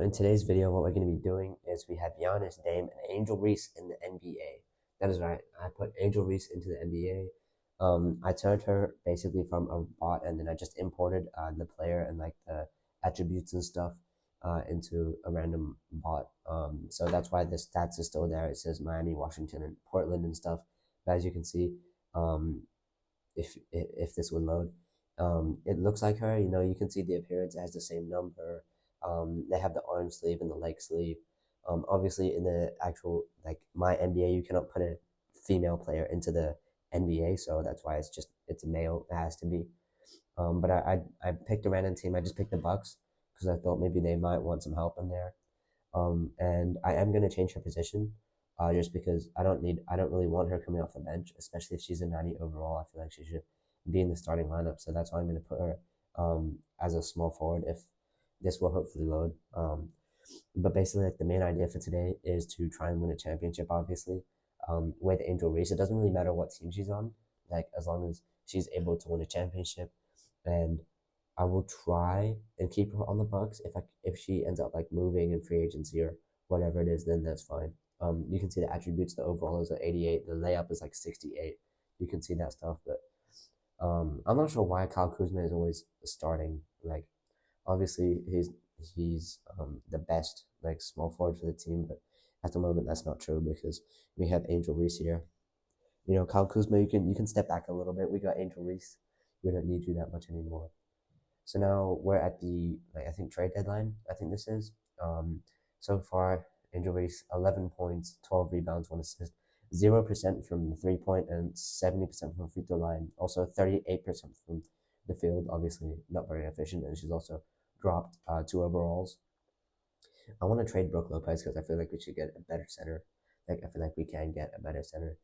in today's video, what we're going to be doing is we have Giannis, Dame, and Angel Reese in the NBA. That is right. I put Angel Reese into the NBA. I turned her basically from a bot, and then I just imported the player and like the attributes and stuff into a random bot. So that's why the stats is still there. It says Miami, Washington, and Portland and stuff. But as you can see, um, if this would load, it looks like her. You know, you can see the appearance. It has the same number. They have the arm sleeve and the leg sleeve. Obviously, in the actual like my NBA, you cannot put a female player into the NBA, so that's why it's a male. It has to be. But I picked a random team. I just picked the Bucks because I thought maybe they might want some help in there. And I am gonna change her position, just because I don't really want her coming off the bench, especially if she's a 90 overall. I feel like she should be in the starting lineup. So that's why I'm gonna put her as a small forward if this will hopefully load. But basically, like the main idea for today is to try and win a championship. Obviously, with Angel Reese, it doesn't really matter what team she's on, like as long as she's able to win a championship. And I will try and keep her on the Bucks. If she ends up like moving in free agency or whatever it is, then that's fine. You can see the attributes. The overall is at 88. The layup is like 68. You can see that stuff, but I'm not sure why Kyle Kuzma is always starting. Like, obviously he's the best like small forward for the team, but at the moment that's not true because we have Angel Reese here. You know, Kyle Kuzma, you can step back a little bit. We got Angel Reese. We don't need you that much anymore. So now we're at the like I think trade deadline. I think this is. So far, Angel Reese 11 points, 12 rebounds, 1 assist, 0% from the 3 point, and 70% from the free throw line. Also 38% from the field. Obviously not very efficient, and she's also dropped 2 overalls. I want to trade Brooke Lopez because I feel like we should get a better center. Like I feel like we can get a better center.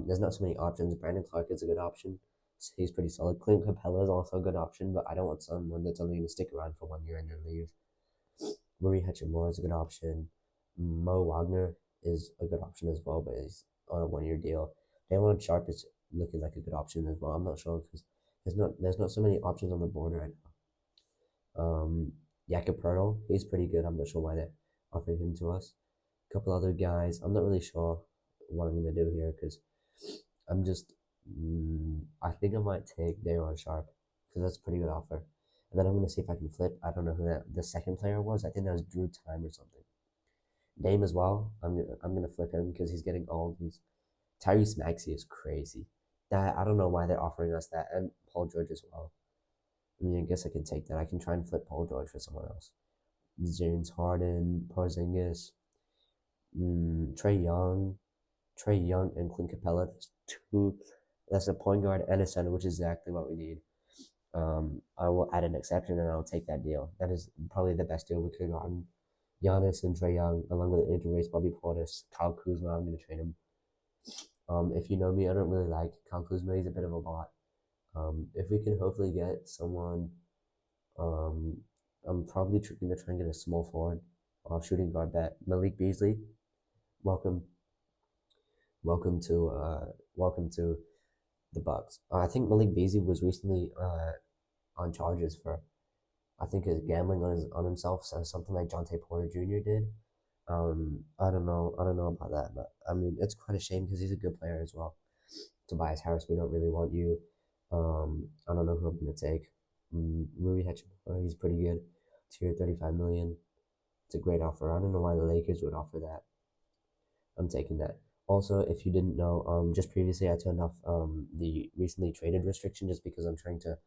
There's not so many options. Brandon Clark is a good option. He's pretty solid. Clint Capella is also a good option, but I don't want someone that's only going to stick around for 1 year and then leave. Marie Hachimura is a good option. Mo Wagner is a good option as well, but he's on a 1 year deal. Damon Sharp is looking like a good option as well. I'm not sure because there's not so many options on the board right now. Jakob Pertl, he's pretty good. I'm not sure why they're offering him to us. A couple other guys. I'm not really sure what I'm gonna do here because I'm just. I think I might take Daron Sharp because that's a pretty good offer. And then I'm gonna see if I can flip. I don't know who the second player was. I think that was Drew Time or something. Dame as well. I'm gonna flip him because he's getting all these. Tyrese Maxey is crazy. That I don't know why they're offering us that, and Paul George as well. I mean, I guess I can take that. I can try and flip Paul George for someone else. James Harden, Porzingis, Trae Young, and Clint Capella. That's two. That's a point guard and a center, which is exactly what we need. I will add an exception and I'll take that deal. That is probably the best deal we could have gotten. Giannis and Trae Young, along with Angel Reese, Bobby Portis, Kyle Kuzma. I'm gonna trade him. If you know me, I don't really like Kyle Kuzma. He's a bit of a bot. If we can hopefully get someone, I'm probably going to try and get a small forward, shooting guard bet. Malik Beasley, welcome, welcome to the Bucks. I think Malik Beasley was recently on charges for, I think, his gambling on himself, so something like Jonte Porter Jr. did. I don't know about that, but I mean, it's quite a shame because he's a good player as well. Tobias Harris, we don't really want you. I don't know who I'm gonna take. Rui Hachimura, he's pretty good. Tier 35 million. It's a great offer. I don't know why the Lakers would offer that. I'm taking that. Also, if you didn't know, just previously I turned off the recently traded restriction just because I'm trying to.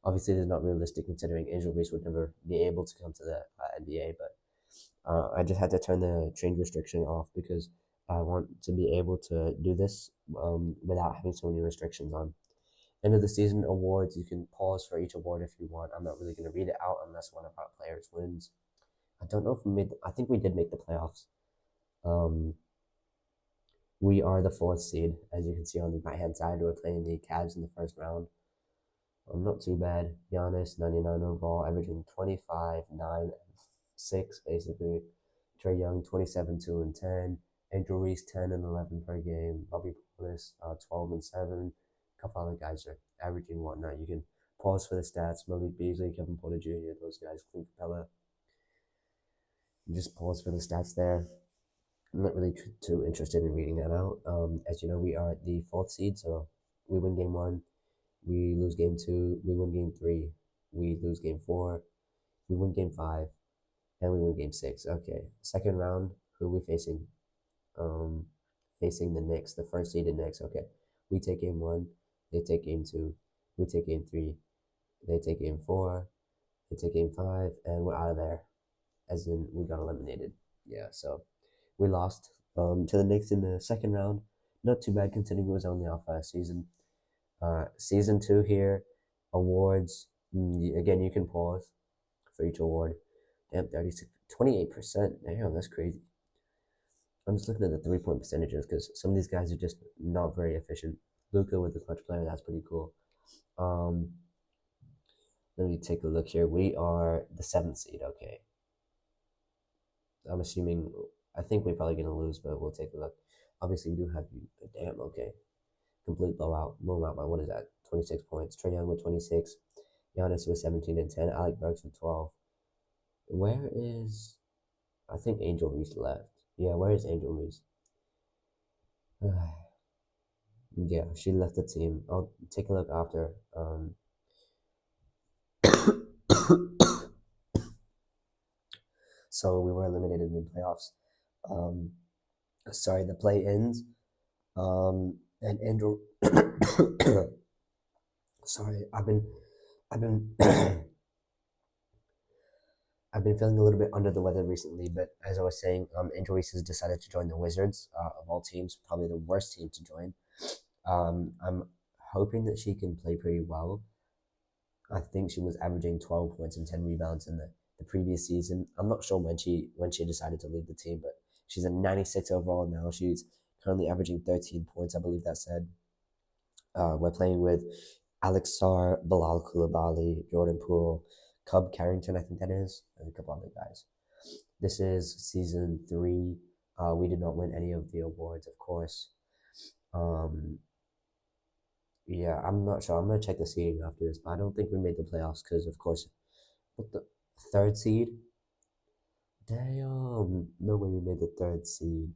Obviously, it's not realistic considering Angel Reese would never be able to come to the NBA, but I just had to turn the trade restriction off because I want to be able to do this without having so many restrictions on. End of the season awards, you can pause for each award if you want. I'm not really going to read it out unless one of our players wins. I don't know if we made. I think we did make the playoffs. We are the 4th seed, as you can see on the right hand side. We're playing the Cavs in the first round. Not too bad. Giannis 99 overall, averaging 25, 9, and 6 basically. Trae Young 27, 2, and 10. Angel Reese 10 and 11 per game. Bobby Portis 12 and 7. A couple other guys are averaging whatnot. You can pause for the stats. Malik Beasley, Kevin Porter Jr., those guys, Clint Capella. Just pause for the stats there. I'm not really too interested in reading that out. As you know, we are the fourth seed, so we win game one, we lose game two, we win game three, we lose game four, we win game five, and we win game six. Okay, second round, who are we facing? Um, Facing the Knicks, the first seeded Knicks. Okay, we take game one, they take game two, we take game three, they take game four, they take game five, and we're out of there. As in, we got eliminated. Yeah, so we lost to the Knicks in the second round. Not too bad considering it was only our first season. Season two here, awards. Again, you can pause for each award. Damn, 36, 28%. Damn, that's crazy. I'm just looking at the 3-point percentages because some of these guys are just not very efficient. Luka with the clutch player, that's pretty cool. Let me take a look here. We are the seventh seed. Okay, I'm assuming. I think we're probably gonna lose, but we'll take a look. Obviously, we do have. Damn. Okay. Complete blowout. Blowout by what is that? 26 points. Trae Young with 26. Giannis with 17 and 10. Alec Burks with 12. Where is? I think Angel Reese left. Yeah, where is Angel Reese? Yeah, she left the team. I'll take a look after. So we were eliminated in the playoffs. Um, sorry, the play-ins. And Andrew. Sorry, I've been, I've been feeling a little bit under the weather recently. But as I was saying, Angel Reese has decided to join the Wizards. Of all teams, probably the worst team to join. I'm hoping that she can play pretty well. I think she was averaging 12 points and 10 rebounds in the previous season. I'm not sure when she decided to leave the team, but she's a 96 overall now. She's currently averaging 13 points, I believe that said. We're playing with Alex Sarr, Bilal Coulibaly, Jordan Poole, Cub Carrington, I think that is, and a couple other guys. This is season 3. We did not win any of the awards, of course. Yeah, I'm not sure. I'm gonna check the seeding after this, but I don't think we made the playoffs because, of course, what the third seed? Damn, no way we made the third seed.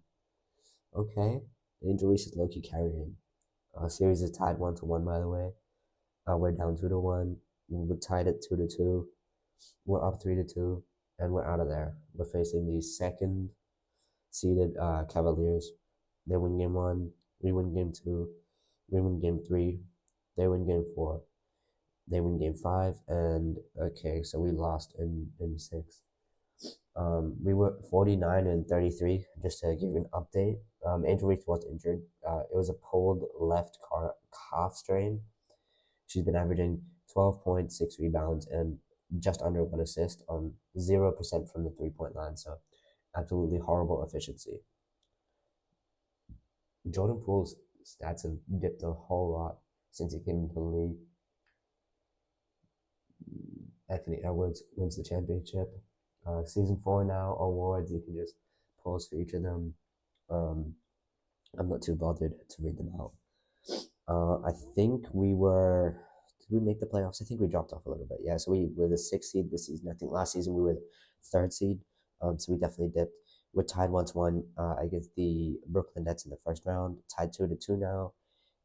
Okay, Angel Reese is low-key carrying. Series is tied 1-1, by the way. We're down 2-1. We're tied at 2-2. We're up 3-2, and we're out of there. We're facing the second seeded Cavaliers. They win game 1. We win game 2. We win game 3. They win game 4. They win game 5. And okay, so we lost in 6. We were 49 and 33. Just to give you an update, Angel Reese was injured. It was a pulled left calf strain. She's been averaging 12 points, 6 rebounds, and just under 1 assist on 0% from the 3-point line. So, absolutely horrible efficiency. Jordan Poole's stats have dipped a whole lot since he came into the league. Anthony Edwards wins the championship. Season 4 now, awards, you can just pause for each of them. I'm not too bothered to read them out. I think we were. Did we make the playoffs? I think we dropped off a little bit. Yeah, so we were the 6th seed this season. I think last season we were the 3rd seed. So we definitely dipped. We're tied 1-1 against the Brooklyn Nets in the first round. Tied 2-2 now.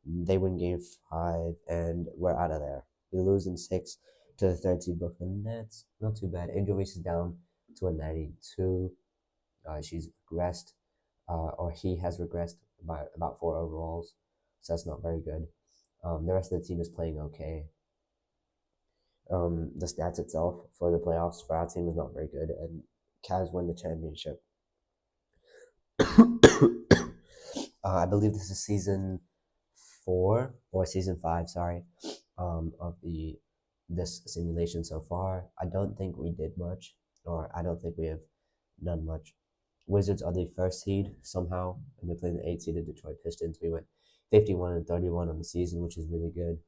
They win game 5, and we're out of there. We lose in 6 to the 3rd seed Brooklyn Nets. Not too bad. Angel Reese is down to a 92. She's regressed, or he has regressed by about 4 overalls. So that's not very good. The rest of the team is playing okay. The stats itself for the playoffs for our team is not very good, and Cavs win the championship. I believe this is season 4 or season 5, sorry, of this simulation so far. I don't think we did much, or I don't think we have done much. Wizards are the 1st seed somehow, and we played the 8th seeded Detroit Pistons. We went 51 and 31 on the season, which is really good.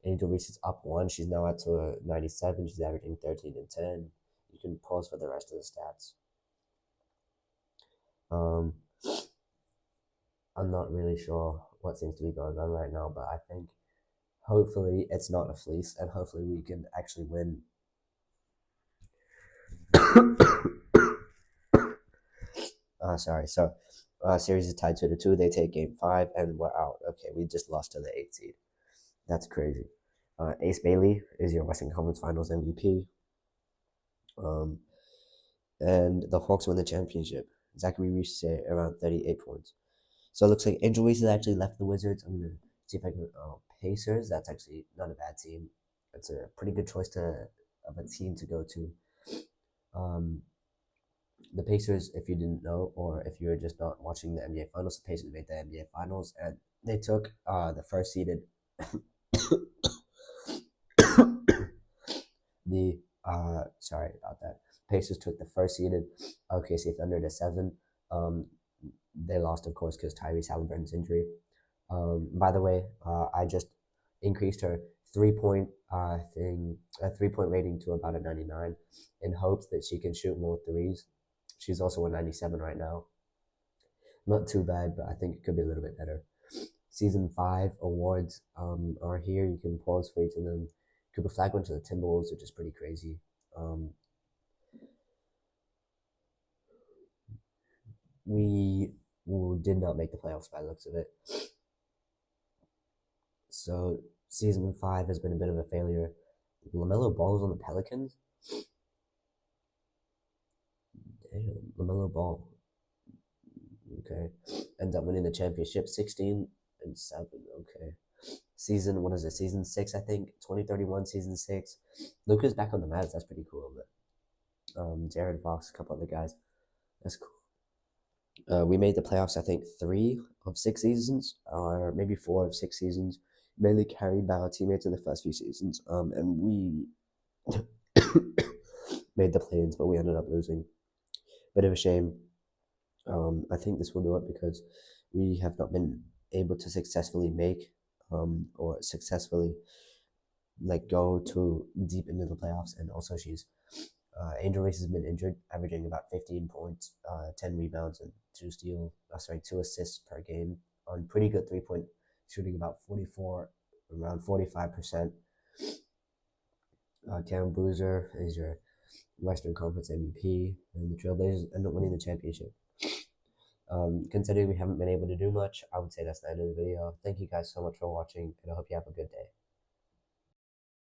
Angel Reese is up 1. She's now at to 97. She's averaging 13 and 10. You can pause for the rest of the stats. I'm not really sure what seems to be going on right now, but I think hopefully it's not a fleece, and hopefully we can actually win. sorry. So, series is tied 2-2. They take game five, and we're out. Okay, we just lost to the eighth seed. That's crazy. Ace Bailey is your Western Conference Finals MVP. Um, and the Hawks win the championship. Zachary Reese around 38 points. So it looks like Angel Reese has actually left the Wizards. I'm gonna see if I can. Pacers. That's actually not a bad team. It's a pretty good choice of a team to go to. Um, the Pacers, if you didn't know, or if you were just not watching the NBA Finals, the Pacers made the NBA Finals, and they took the first seeded the sorry about that. Pacers took the first seeded OKC Thunder to 7. Um, they lost, of course, because Tyrese Halliburton's injury. By the way, I just increased her 3 point 3 point rating to about a 99 in hopes that she can shoot more threes. She's also a 97 right now. Not too bad, but I think it could be a little bit better. Season 5 awards are here. You can pause for each of them. Cooper Flag went to the Timberwolves, which is pretty crazy. We did not make the playoffs by the looks of it. So season 5 has been a bit of a failure. LaMelo Ball is on the Pelicans. Damn, LaMelo Ball. Okay, ends up winning the championship, 16-7. Okay, what is it? Season 6, I think. 2031, season 6. Luka's back on the Mavs. That's pretty cool. But Jared Fox, a couple other guys. That's cool. We made the playoffs, I think, 3 of 6 seasons, or maybe 4 of 6 seasons, mainly carried by our teammates in the first few seasons. And we made the play-ins, but we ended up losing. Bit of a shame. I think this will do it because we have not been able to successfully make or successfully go to deep into the playoffs. And also Angel Reese has been injured, averaging about 15 points, 10 rebounds, and 2 assists per game on pretty good 3-point shooting, about 44, around 45%. Karen Boozer is your Western Conference MVP, and the Trailblazers end up winning the championship. Considering we haven't been able to do much, I would say that's the end of the video. Thank you guys so much for watching, and I hope you have a good day.